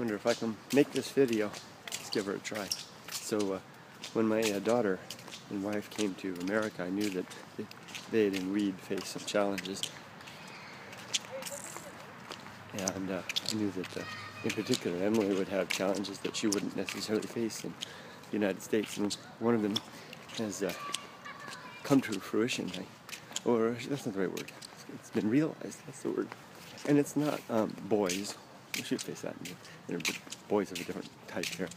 wonder if I can make this video. Let's give her a try. So when my daughter and wife came to America, I knew that they and we'd face some challenges. And I knew that in particular Emily would have challenges that she wouldn't necessarily face in the United States. And one of them has come to fruition. Or that's not the right word. It's been realized. That's the word. And it's not boys. We should face that. Boys of a different type here.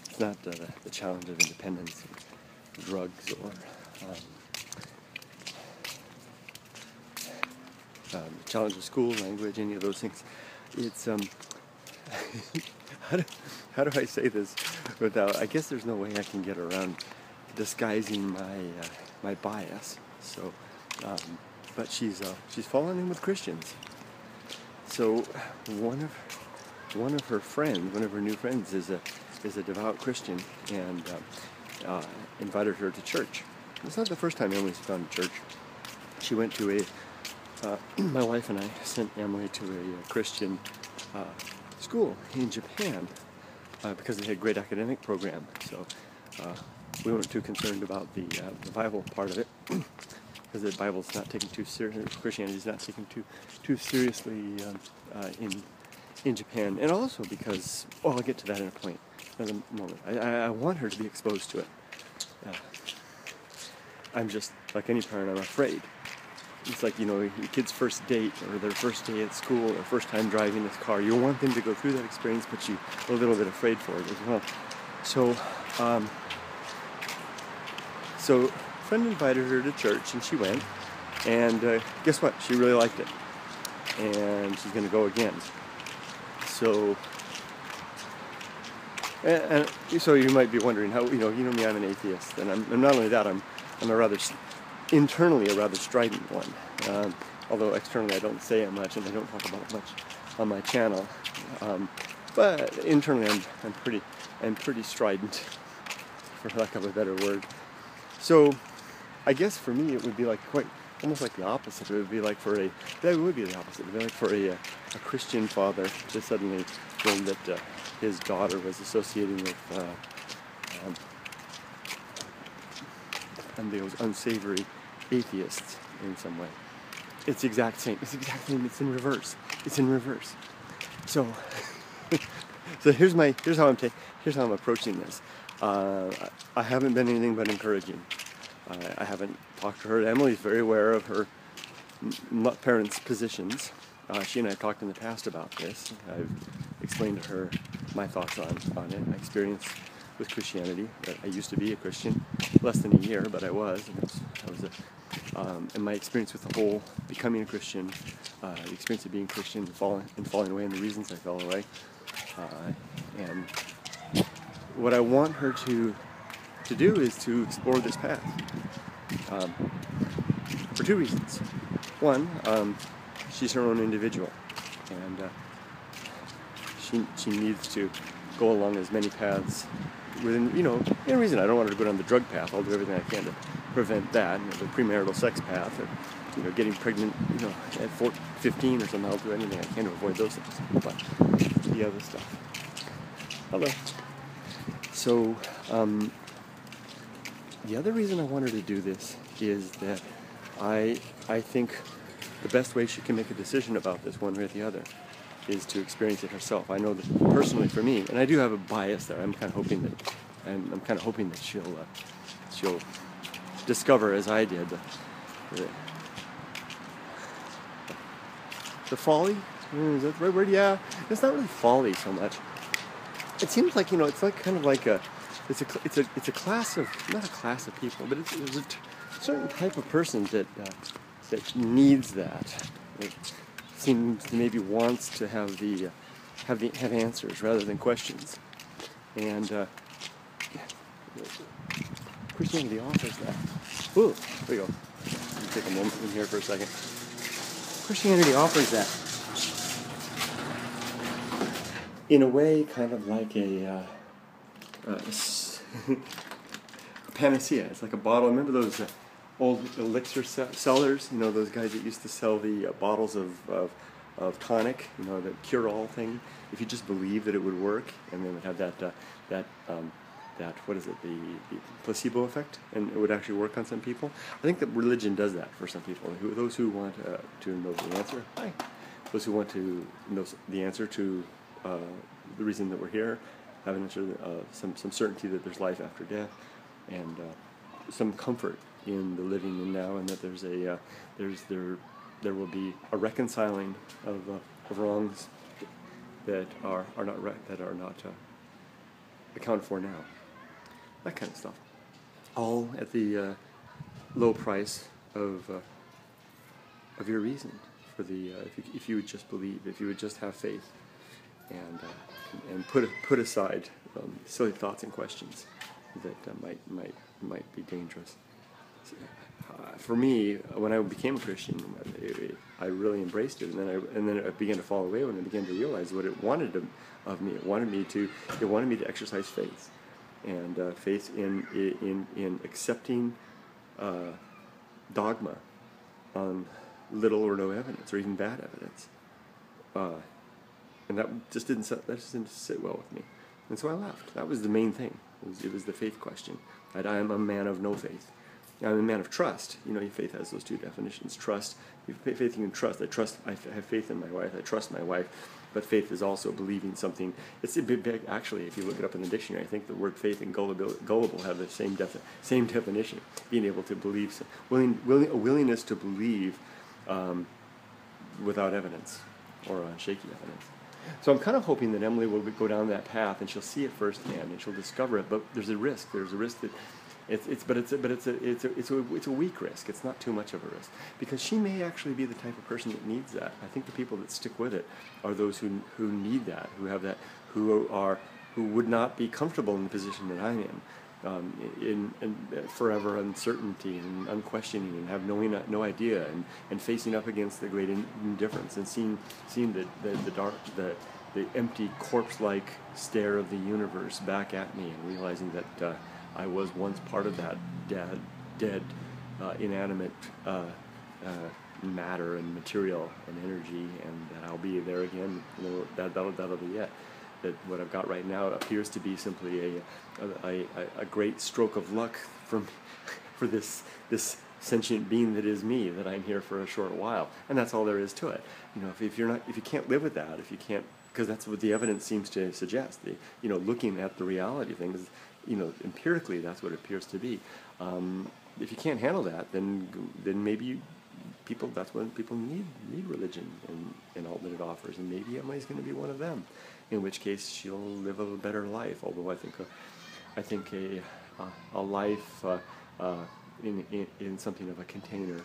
It's not the challenge of independence, and drugs, or the challenge of school, language, any of those things. It's how do I say this without? I guess there's no way I can get around disguising my bias. So, but she's fallen in with Christians. So one of her new friends is a devout Christian, and invited her to church. It's not the first time Emily's gone to church. She went to my wife and I sent Emily to a Christian school in Japan because they had a great academic program. So we weren't too concerned about the Bible part of it, because the Bible's not taken too seriously. Christianity's not taken too seriously in Japan, and also because, I'll get to that in a moment. I want her to be exposed to it. I'm just like any parent. I'm afraid. It's like, your kid's first date, or their first day at school, or first time driving this car. You want them to go through that experience, but you're a little bit afraid for it as well. So a friend invited her to church, and she went, and guess what? She really liked it, and she's going to go again. So, and so you might be wondering how, you know me, I'm an atheist, and I'm not only that, I'm internally a rather strident one. Although externally I don't say it much, and I don't talk about it much on my channel. But internally I'm pretty strident, for lack of a better word. So I guess for me it would be like almost like the opposite. It would be like it would be the opposite. It would be like for a Christian father to suddenly learn that his daughter was associating with those unsavory atheists in some way. It's the exact same. It's in reverse. So, here's how I'm approaching this. I haven't been anything but encouraging. I haven't talked to her. Emily's very aware of her parents' positions. She and I have talked in the past about this. I've explained to her my thoughts on it, my experience with Christianity. That I used to be a Christian, less than a year, but I was. And my experience with the whole becoming a Christian, the experience of being Christian and falling away, and the reasons I fell away. And what I want her to do is to explore this path for two reasons. One, she's her own individual, and she needs to go along as many paths within, in reason. I don't want her to go down the drug path. I'll do everything I can to prevent that, the premarital sex path, or getting pregnant, at 15 or something. I'll do anything I can to avoid those things. But the other stuff. Hello. So, the other reason I want her to do this is that I think the best way she can make a decision about this, one way or the other, is to experience it herself. I know that personally for me, and I do have a bias there. I'm kind of hoping that she'll discover, as I did, the folly. Is that the right word? Yeah, it's not really folly so much. It seems like it's like kind of like it's a class of, not a class of people, but it's a certain type of person that needs that. It seems to maybe wants to have answers rather than questions, and Christianity offers that. Ooh, there you go. Let me take a moment in here for a second. Christianity offers that in a way, kind of like a panacea. It's like a bottle. Remember those old elixir sellers? Those guys that used to sell the bottles of of tonic, the cure-all thing. If you just believe that it would work, and then it would have that what is it, the placebo effect, and it would actually work on some people. I think that religion does that for some people. Those who want to know the answer, those who want to know the answer to the reason that we're here, have an answer, some certainty that there's life after death, and some comfort in the living in now, and that there will be a reconciling of wrongs that are not accounted for now. That kind of stuff, all at the low price of your reason for the if you would just believe, if you would just have faith, and put aside silly thoughts and questions that might be dangerous. For me, when I became a Christian, I really embraced it, and then it began to fall away when I began to realize what it wanted of me. It wanted me to exercise faith, and faith in accepting dogma on little or no evidence, or even bad evidence, and that just didn't sit well with me, and so I left. That was the main thing. It was the faith question. I am a man of no faith. I'm a man of trust. Faith has those two definitions. Trust, faith and trust. I have faith in my wife. I trust my wife. But faith is also believing something. It's a big, actually, if you look it up in the dictionary, I think the word faith and gullible have the same definition. Being able to believe, a willingness to believe without evidence, or shaky evidence. So I'm kind of hoping that Emily will go down that path, and she'll see it firsthand, and she'll discover it. But there's a risk. There's a risk that it's a weak risk. It's not too much of a risk, because she may actually be the type of person that needs that. I think the people that stick with it are those who need that, who have that, who would not be comfortable in the position that I'm in forever uncertainty and unquestioning, and have no idea, and facing up against the great indifference, and seeing the empty corpse-like stare of the universe back at me, and realizing that I was once part of that dead, inanimate matter and material and energy, and that I'll be there again. That'll be it. That what I've got right now appears to be simply a great stroke of luck for this sentient being that is me. That I'm here for a short while, and that's all there is to it. If you can't live with that, if you can't, because that's what the evidence seems to suggest. Looking at the reality of things. Empirically, that's what it appears to be. If you can't handle that, then maybe that's when people need religion and all that it offers, and maybe Emily's going to be one of them. In which case, she'll live a better life. Although I think a life in something of a container.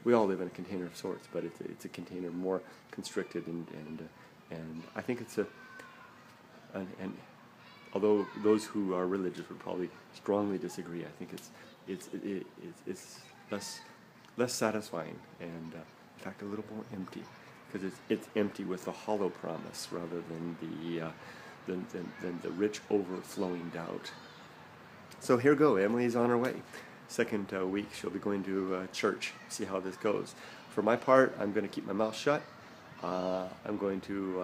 We all live in a container of sorts, but it's a container more constricted, and I think it's although those who are religious would probably strongly disagree, I think it's less satisfying, and in fact a little more empty, because it's empty with the hollow promise rather than the rich overflowing doubt. So here go. Emily's on her way. Second week she'll be going to church. See how this goes. For my part, I'm going to keep my mouth shut. I'm going to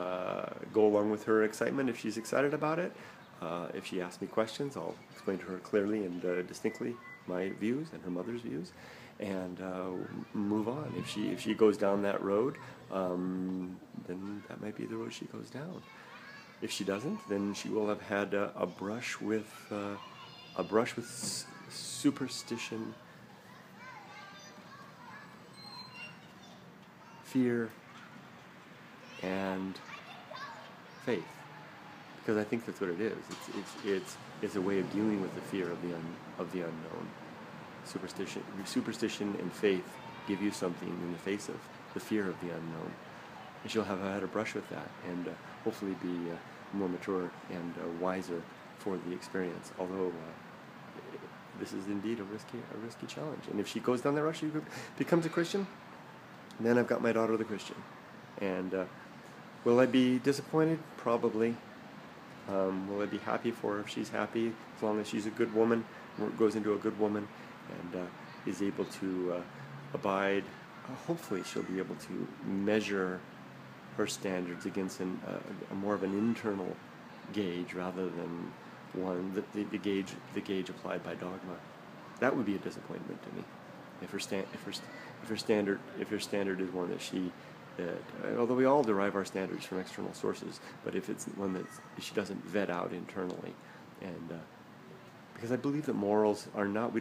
go along with her excitement if she's excited about it. If she asks me questions, I'll explain to her clearly and distinctly my views and her mother's views, and move on. If she goes down that road, then that might be the road she goes down. If she doesn't, then she will have had a brush with superstition, fear, and faith. Because I think that's what it is. It's a way of dealing with the fear of the unknown. Superstition and faith give you something in the face of the fear of the unknown, and she'll have had a brush with that, and hopefully be more mature and wiser for the experience. Although this is indeed a risky challenge, and if she goes down that road, she becomes a Christian, then I've got my daughter the Christian, and will I be disappointed? Probably. Will I be happy for her if she's happy, as long as she's a good woman, goes into a good woman, and is able to abide? Hopefully she'll be able to measure her standards against a more of an internal gauge rather than one the gauge applied by dogma. That would be a disappointment to me. If her standard is one that although we all derive our standards from external sources, but if it's one that she doesn't vet out internally, and because I believe that morals are not,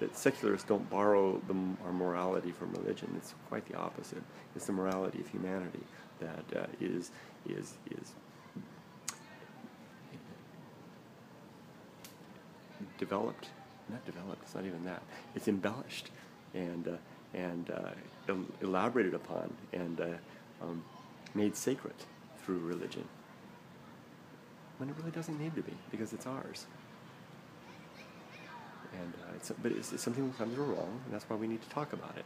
that secularists don't borrow our morality from religion. It's quite the opposite. It's the morality of humanity that is developed. Not developed. It's not even that. It's embellished and elaborated upon and made sacred through religion. When it really doesn't need to be, because it's ours. And but it's something sometimes we're wrong, and that's why we need to talk about it.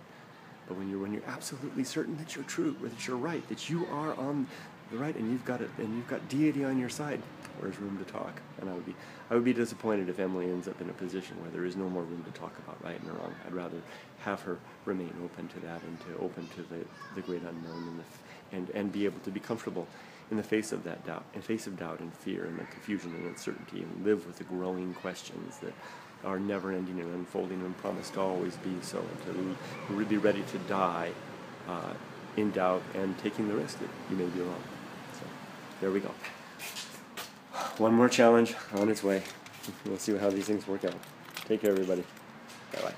But when you're absolutely certain that you're true, or that you're right, that you are on the right, and you've got deity on your side, where's room to talk? And I would be disappointed if Emily ends up in a position where there is no more room to talk about right and wrong. I'd rather have her remain open to that and open to the great unknown and be able to be comfortable in the face of that doubt, in face of doubt and fear and the confusion and uncertainty, and live with the growing questions that are never-ending and unfolding and promise to always be so, and to be ready to die in doubt and taking the risk that you may be wrong. So there we go. One more challenge on its way. We'll see how these things work out. Take care, everybody. Bye-bye.